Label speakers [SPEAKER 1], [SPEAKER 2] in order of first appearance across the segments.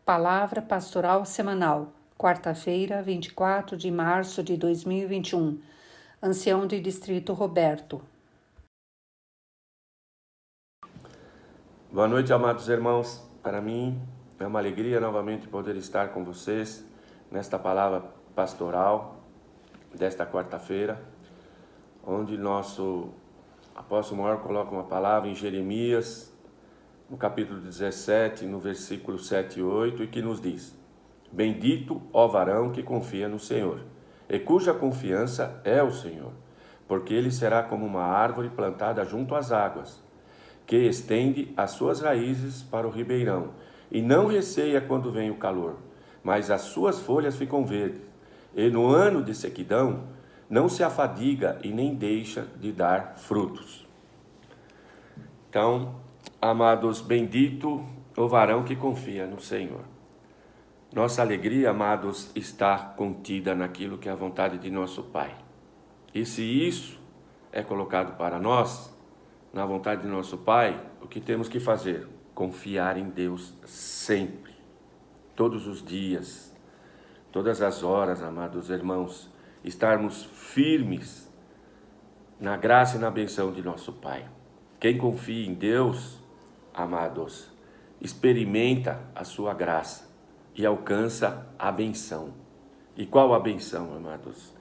[SPEAKER 1] Palavra Pastoral Semanal, quarta-feira, 24 de março de 2021. Ancião de Distrito Roberto.
[SPEAKER 2] Boa noite, amados irmãos. Para mim é uma alegria novamente poder estar com vocês nesta palavra pastoral desta quarta-feira, onde nosso apóstolo maior coloca uma palavra em Jeremias, no capítulo 17, no versículo 7 e 8, e que nos diz: Bendito, ó varão que confia no Senhor, e cuja confiança é o Senhor, porque ele será como uma árvore plantada junto às águas, que estende as suas raízes para o ribeirão, e não receia quando vem o calor, mas as suas folhas ficam verdes, e no ano de sequidão não se afadiga e nem deixa de dar frutos. Então, amados, bendito o varão que confia no Senhor. Nossa alegria, amados, está contida naquilo que é a vontade de nosso Pai. E se isso é colocado para nós, na vontade de nosso Pai, o que temos que fazer? Confiar em Deus sempre, todos os dias, todas as horas, amados irmãos, estarmos firmes na graça e na benção de nosso Pai. Quem confia em Deus, amados, experimenta a sua graça e alcança a benção. E qual a benção, amados?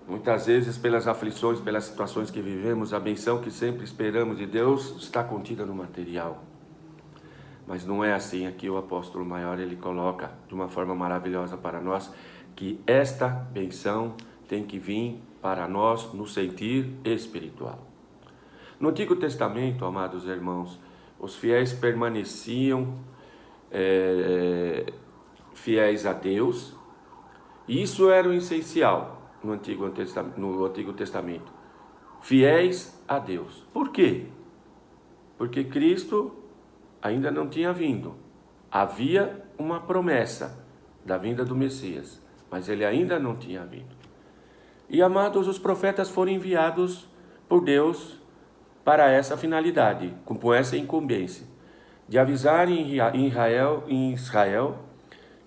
[SPEAKER 2] Muitas vezes, pelas aflições, pelas situações que vivemos, a benção que sempre esperamos de Deus está contida no material. Mas não é assim. Aqui o apóstolo maior, ele coloca de uma forma maravilhosa para nós, que esta benção tem que vir para nós no sentir espiritual. No Antigo Testamento, amados irmãos, os fiéis permaneciam fiéis a Deus, e isso era o essencial no Antigo Testamento, fiéis a Deus. Por quê? Porque Cristo ainda não tinha vindo. Havia uma promessa da vinda do Messias, mas ele ainda não tinha vindo. E, amados, os profetas foram enviados por Deus para essa finalidade, com essa incumbência, de avisar em Israel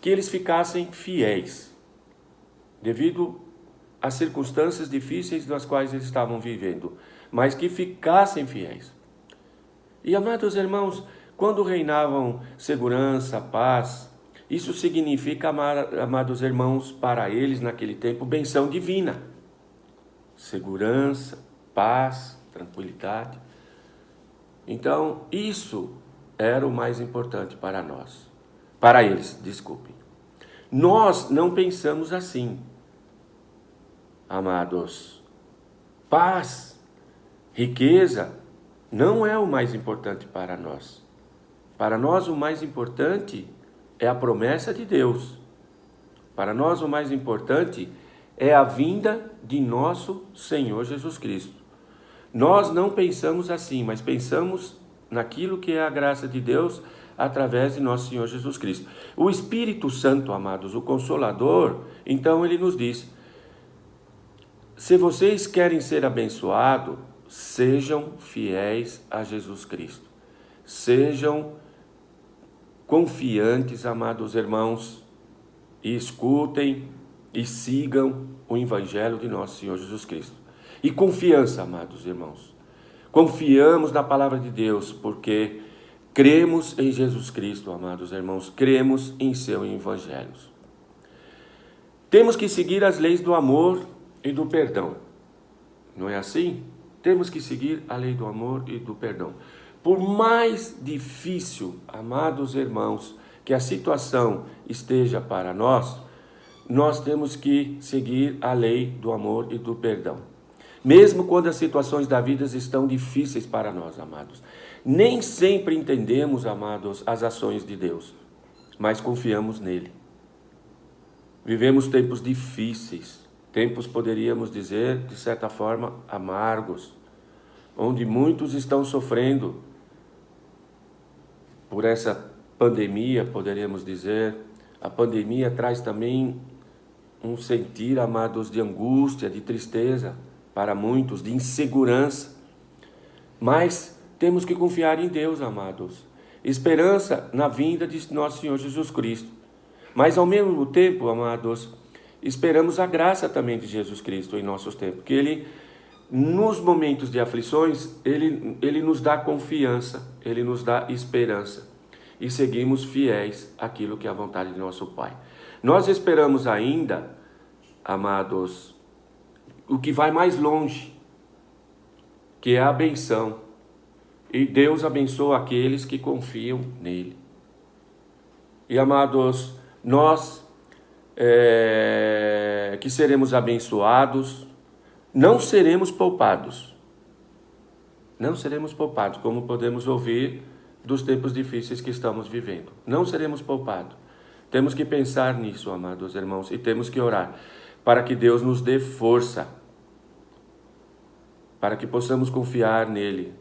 [SPEAKER 2] que eles ficassem fiéis, devido às circunstâncias difíceis das quais eles estavam vivendo, mas que ficassem fiéis. E, amados irmãos, quando reinavam segurança, paz, isso significa, amados irmãos, para eles naquele tempo, benção divina. Segurança, paz, tranquilidade. Então, isso era o mais importante para nós. Para eles, desculpem. Nós não pensamos assim, amados. Paz, riqueza, não é o mais importante para nós. Para nós, o mais importante é a promessa de Deus. Para nós, o mais importante é a vinda de nosso Senhor Jesus Cristo. Nós não pensamos assim, mas pensamos naquilo que é a graça de Deus através de nosso Senhor Jesus Cristo. O Espírito Santo, amados, o Consolador, então ele nos diz: se vocês querem ser abençoados, sejam fiéis a Jesus Cristo. Sejam confiantes, amados irmãos, e escutem e sigam o Evangelho de nosso Senhor Jesus Cristo. E confiança, amados irmãos. Confiamos na palavra de Deus, porque cremos em Jesus Cristo, amados irmãos. Cremos em seu Evangelho. Temos que seguir as leis do amor e do perdão. Não é assim? Temos que seguir a lei do amor e do perdão. Por mais difícil, amados irmãos, que a situação esteja para nós, nós temos que seguir a lei do amor e do perdão. Mesmo quando as situações da vida estão difíceis para nós, amados. Nem sempre entendemos, amados, as ações de Deus, mas confiamos nele. Vivemos tempos difíceis, tempos, poderíamos dizer, de certa forma, amargos, onde muitos estão sofrendo por essa pandemia, poderíamos dizer. A pandemia traz também um sentir, amados, de angústia, de tristeza, para muitos, de insegurança. Mas temos que confiar em Deus, amados. esperança na vinda de nosso Senhor Jesus Cristo. Mas ao mesmo tempo, amados, esperamos a graça também de Jesus Cristo em nossos tempos, que Ele, nos momentos de aflições, Ele nos dá confiança, Ele nos dá esperança, e seguimos fiéis àquilo que é a vontade de nosso Pai. Nós esperamos ainda, amados, o que vai mais longe, que é a benção. E Deus abençoa aqueles que confiam nele. E, amados, nós que seremos abençoados, não seremos poupados. Não seremos poupados, como podemos ouvir dos tempos difíceis que estamos vivendo. Não seremos poupados. Temos que pensar nisso, amados irmãos, e temos que orar para que Deus nos dê força, para que possamos confiar nele.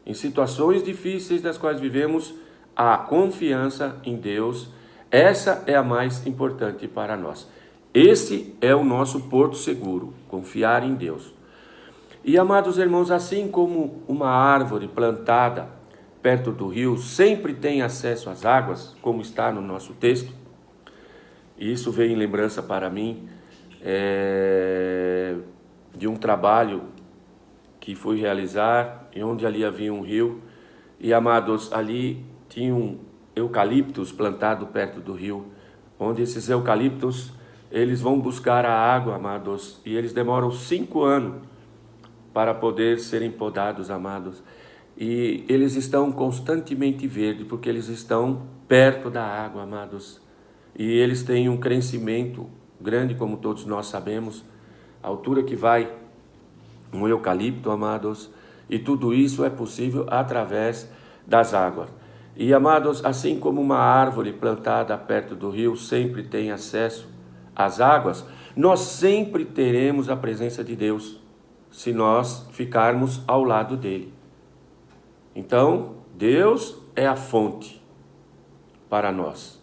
[SPEAKER 2] Em situações difíceis das quais vivemos, a confiança em Deus, essa é a mais importante para nós. Esse é o nosso porto seguro, confiar em Deus. E, amados irmãos, assim como uma árvore plantada perto do rio sempre tem acesso às águas, como está no nosso texto, e isso veio em lembrança para mim de um trabalho que fui realizar, e onde ali havia um rio, e, amados, ali tinham eucaliptos plantados perto do rio, onde esses eucaliptos, eles vão buscar a água, amados, e eles demoram 5 anos para poder serem podados, amados, e eles estão constantemente verdes, porque eles estão perto da água, amados, e eles têm um crescimento grande, como todos nós sabemos, a altura que vai um eucalipto, amados, e tudo isso é possível através das águas. E, amados, assim como uma árvore plantada perto do rio sempre tem acesso às águas, nós sempre teremos a presença de Deus, se nós ficarmos ao lado dele. Então, Deus é a fonte para nós.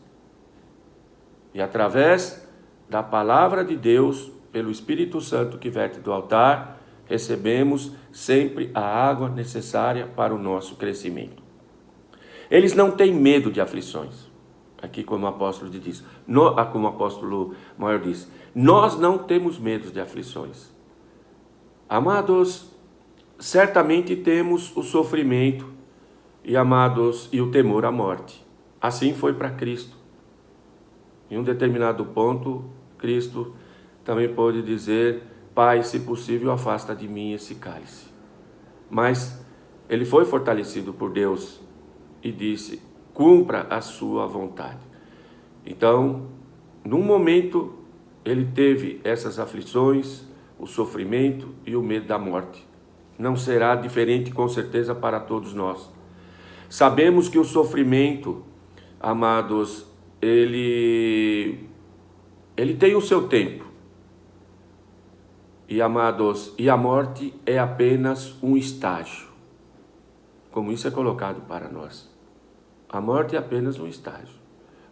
[SPEAKER 2] E através da palavra de Deus, pelo Espírito Santo que verte do altar, recebemos sempre a água necessária para o nosso crescimento. Eles não têm medo de aflições. Aqui, como o apóstolo diz, como o apóstolo maior diz, nós não temos medo de aflições. Amados, certamente temos o sofrimento e, amados, e o temor à morte. Assim foi para Cristo. Em um determinado ponto, Cristo também pôde dizer: Pai, se possível, afasta de mim esse cálice. Mas ele foi fortalecido por Deus e disse: cumpra a sua vontade. Então, num momento, ele teve essas aflições, o sofrimento e o medo da morte. Não será diferente, com certeza, para todos nós. Sabemos que o sofrimento, amados, ele tem o seu tempo. E, amados, e a morte é apenas um estágio, como isso é colocado para nós. A morte é apenas um estágio.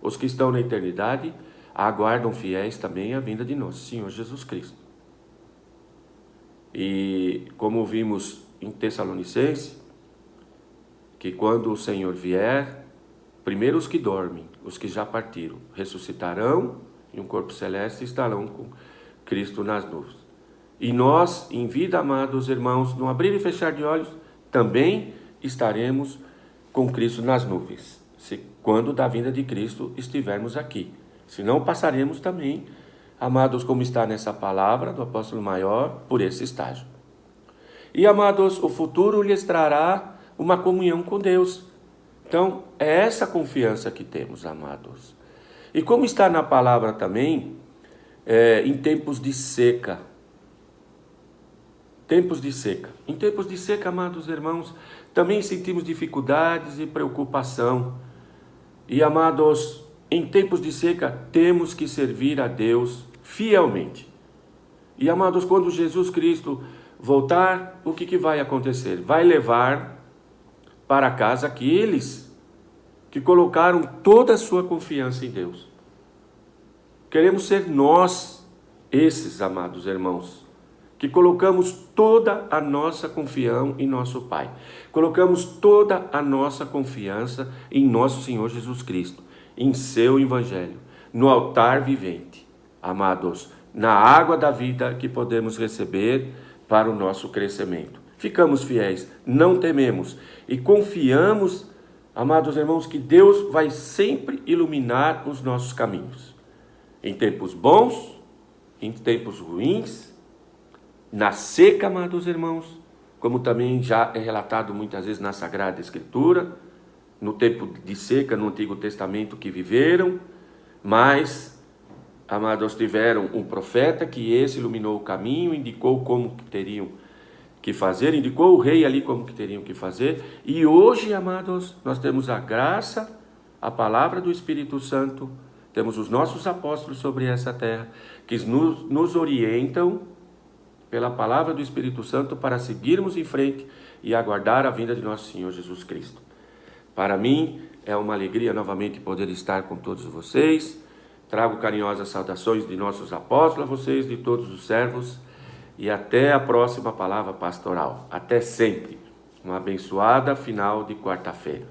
[SPEAKER 2] Os que estão na eternidade aguardam fiéis também a vinda de nosso Senhor Jesus Cristo. E como vimos em Tessalonicenses, que quando o Senhor vier, primeiro os que dormem, os que já partiram, ressuscitarão e um corpo celeste estarão com Cristo nas nuvens. E nós, em vida, amados irmãos, no abrir e fechar de olhos, também estaremos com Cristo nas nuvens, quando da vinda de Cristo estivermos aqui. Senão passaremos também, amados, como está nessa palavra do apóstolo maior, por esse estágio. E, amados, o futuro lhes trará uma comunhão com Deus. Então, é essa confiança que temos, amados. E como está na palavra também, em tempos de seca. Tempos de seca. Em tempos de seca, amados irmãos, também sentimos dificuldades e preocupação. E, amados, em tempos de seca, temos que servir a Deus fielmente. E, amados, quando Jesus Cristo voltar, o que vai acontecer? Vai levar para casa aqueles que colocaram toda a sua confiança em Deus. Queremos ser nós, esses, amados irmãos, que colocamos toda a nossa confiança em nosso Pai. Colocamos toda a nossa confiança em nosso Senhor Jesus Cristo, em seu Evangelho, no altar vivente. Amados, na água da vida que podemos receber para o nosso crescimento. Ficamos fiéis, não tememos e confiamos, amados irmãos, que Deus vai sempre iluminar os nossos caminhos. Em tempos bons, em tempos ruins, na seca, amados irmãos, como também já é relatado muitas vezes na Sagrada Escritura, no tempo de seca no Antigo Testamento que viveram, mas, amados, tiveram um profeta que esse iluminou o caminho, indicou como que teriam que fazer, indicou o rei ali como que teriam que fazer, e hoje, amados, nós temos a graça, a palavra do Espírito Santo, temos os nossos apóstolos sobre essa terra, que nos orientam pela palavra do Espírito Santo para seguirmos em frente e aguardar a vinda de nosso Senhor Jesus Cristo. Para mim, é uma alegria novamente poder estar com todos vocês. Trago carinhosas saudações de nossos apóstolos a vocês, de todos os servos, e até a próxima palavra pastoral. Até sempre. Uma abençoada final de quarta-feira.